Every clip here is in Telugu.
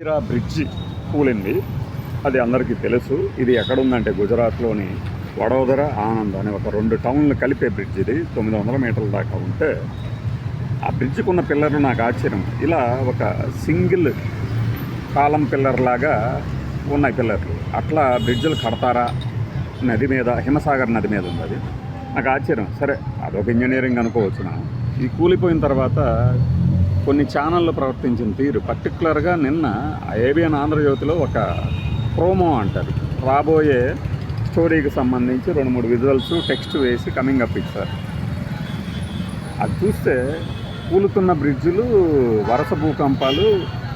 బ్రిడ్జి కూలింది. అది అందరికీ తెలుసు. ఇది ఎక్కడుందంటే గుజరాత్లోని వడోదర, ఆనంద్ అనే ఒక 2 టౌన్లు కలిపే బ్రిడ్జ్ ఇది. 900 మీటర్ల దాకా ఉంటే ఆ బ్రిడ్జికి ఉన్న పిల్లర్లు నాకు ఆశ్చర్యం. ఇలా ఒక సింగిల్ కాలం పిల్లర్ లాగా ఉన్నాయి పిల్లర్లు. అట్లా బ్రిడ్జిలు కడతారా? నది మీద, హిమసాగర్ నది మీద ఉంది అది. నాకు ఆశ్చర్యం. సరే, అదొక ఇంజనీరింగ్ అనుకోవచ్చు. ఇది కూలిపోయిన తర్వాత కొన్ని ఛానళ్ళు ప్రవర్తించిన తీరు, పర్టికులర్గా నిన్న ఏబిఎన్ ఆంధ్రజ్యోతిలో ఒక ప్రోమో అంటారు, రాబోయే స్టోరీకి సంబంధించి 2-3 విజువల్స్ టెక్స్ట్ వేసి కమింగ్ అప్ ఇచ్చారు. అది చూస్తే కూలుతున్న బ్రిడ్జులు, వరుస భూకంపాలు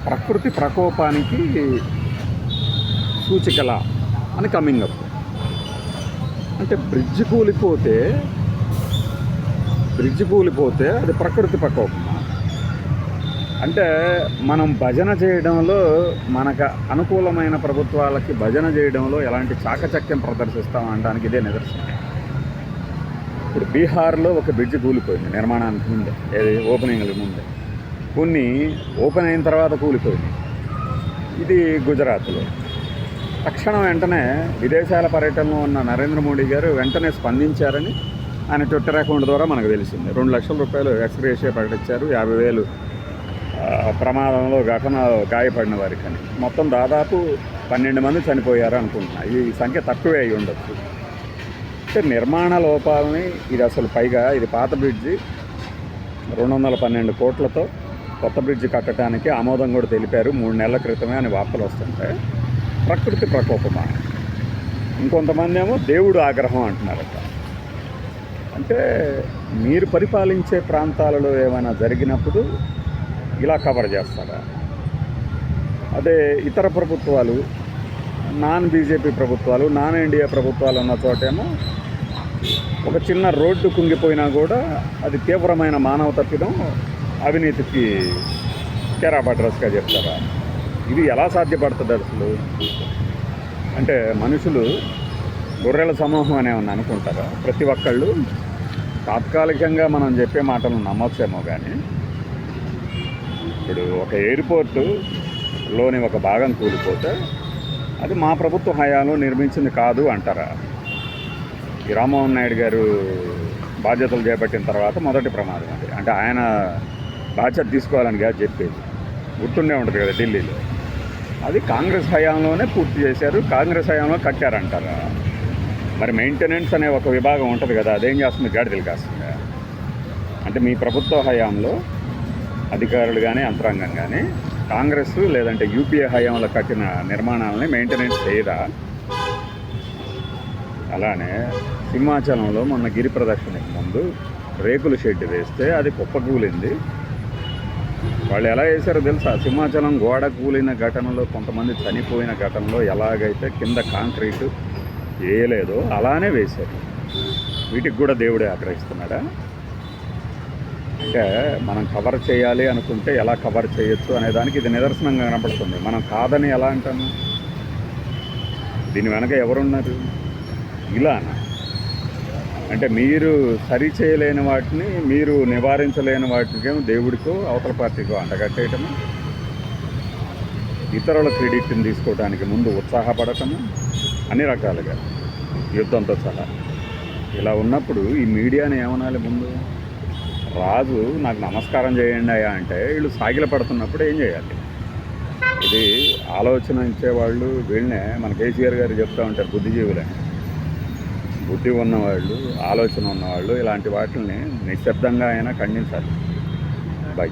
ప్రకృతి ప్రకోపానికి సూచికల అని కమింగ్ అప్. అంటే బ్రిడ్జ్ కూలిపోతే అది ప్రకృతి ప్రకోపం. అంటే మనం భజన చేయడంలో, మనకు అనుకూలమైన ప్రభుత్వాలకి భజన చేయడంలో ఎలాంటి చాకచక్యం ప్రదర్శిస్తాం అనడానికి ఇదే నిదర్శనం. ఇప్పుడు బీహార్లో ఒక బ్రిడ్జ్ కూలిపోయింది నిర్మాణానికి ముందే, ఏది ఓపెనింగ్కి ముందే. కొన్ని ఓపెన్ అయిన తర్వాత కూలిపోయింది. ఇది గుజరాత్లో. తక్షణం వెంటనే విదేశాల పర్యటనలో ఉన్న నరేంద్ర మోడీ గారు వెంటనే స్పందించారని ఆయన ట్విట్టర్ అకౌంట్ ద్వారా మనకు తెలిసింది. 2 లక్షల రూపాయలు ఎక్స్గ్రేషియా ప్రకటించారు. 50,000 ప్రమాదంలో గాయపడిన వారికి అని. మొత్తం దాదాపు 12 మంది చనిపోయారు అనుకుంటున్నా. ఈ సంఖ్య తక్కువే అయి ఉండొచ్చు. అంటే నిర్మాణ లోపాలని, ఇది అసలు పైగా ఇది పాత బ్రిడ్జి, 212 కోట్లతో కొత్త బ్రిడ్జి కట్టడానికి ఆమోదం కూడా తెలిపారు 3 నెలల క్రితమే అని వార్తలు వస్తుంటాయి. ప్రకృతి ప్రకోపమా? ఇంకొంతమంది ఏమో దేవుడు ఆగ్రహం అంటున్నారట. అంటే మీరు పరిపాలించే ప్రాంతాలలో ఏమైనా జరిగినప్పుడు ఇలా కవర్ చేస్తారా? అదే ఇతర ప్రభుత్వాలు, నాన్ బీజేపీ ప్రభుత్వాలు, నాన్ ఎన్డీఏ ప్రభుత్వాలు ఉన్న చోటేమో ఒక చిన్న రోడ్డు కుంగిపోయినా కూడా అది తీవ్రమైన మానవ తప్పిదం, అవినీతికి కేరాపడ్రస్గా చెప్తారా? ఇది ఎలా సాధ్యపడుతుంది అసలు? అంటే మనుషులు గొర్రెల సమూహం అనేమన్నా అనుకుంటారా? ప్రతి ఒక్కళ్ళు తాత్కాలికంగా మనం చెప్పే మాటలు నమ్మొచ్చేమో కానీ, ఇప్పుడు ఒక ఎయిర్పోర్టులోని ఒక భాగం కూలిపోతే అది మా ప్రభుత్వ హయాంలో నిర్మించింది కాదు అంటారా? ఈ రామ్మోహన్ నాయుడు గారు బాధ్యతలు చేపట్టిన తర్వాత మొదటి ప్రమాదం అది. అంటే ఆయన బాధ్యత తీసుకోవాలని కాదు చెప్పేది. గుర్తుండే ఉంటుంది కదా, ఢిల్లీలో అది కాంగ్రెస్ హయాంలోనే పూర్తి చేశారు, కాంగ్రెస్ హయాంలో కట్టారంటారా? మరి మెయింటెనెన్స్ అనే ఒక విభాగం ఉంటుంది కదా, అదేం చేస్తుంది? గాడిదలు కాస్తుందా? అంటే మీ ప్రభుత్వ హయాంలో అధికారులు కానీ యంత్రాంగం కానీ కాంగ్రెస్ లేదంటే యూపీఏ హయాంలో కట్టిన నిర్మాణాలని మెయింటెనెన్స్ చేయదా? అలానే సింహాచలంలో మొన్న గిరి ప్రదక్షిణకి ముందు రేకుల షెడ్ వేస్తే అది కుప్పకూలింది. వాళ్ళు ఎలా వేశారో తెలుసా? సింహాచలం గోడ కూలిన ఘటనలో, కొంతమంది చనిపోయిన ఘటనలో ఎలాగైతే కింద కాంక్రీటు వేయలేదో అలానే వేశారు. వీటికి కూడా దేవుడే ఆగ్రహిస్తున్నాడా? అంటే మనం కవర్ చేయాలి అనుకుంటే ఎలా కవర్ చేయొచ్చు అనే దానికి ఇది నిదర్శనంగా కనపడుతుంది. మనం కాదని ఎలా అంటాము? దీని వెనక ఎవరున్నారు? ఇలానా? అంటే మీరు సరి చేయలేని వాటిని, మీరు నివారించలేని వాటికేమో దేవుడికో అవతల పార్టీకో అంటగట్టేయటము, ఇతరుల క్రెడిట్ని తీసుకోవడానికి ముందు ఉత్సాహపడటము, అన్ని రకాలుగా యుద్ధంతో సహా. ఇలా ఉన్నప్పుడు ఈ మీడియాని ఏమనాలి? ముందు రాజు నాకు నమస్కారం చేయండి అయ్యా అంటే వీళ్ళు సాగిల పడుతున్నప్పుడు ఏం చేయాలి? ఇది ఆలోచన ఇచ్చేవాళ్ళు వీళ్ళనే మన కేసీఆర్ గారు చెప్తూ ఉంటారు బుద్ధిజీవులని. బుద్ధి ఉన్నవాళ్ళు, ఆలోచన ఉన్నవాళ్ళు ఇలాంటి వాటిని నిశ్శబ్దంగా అయినా ఖండించాలి. బై.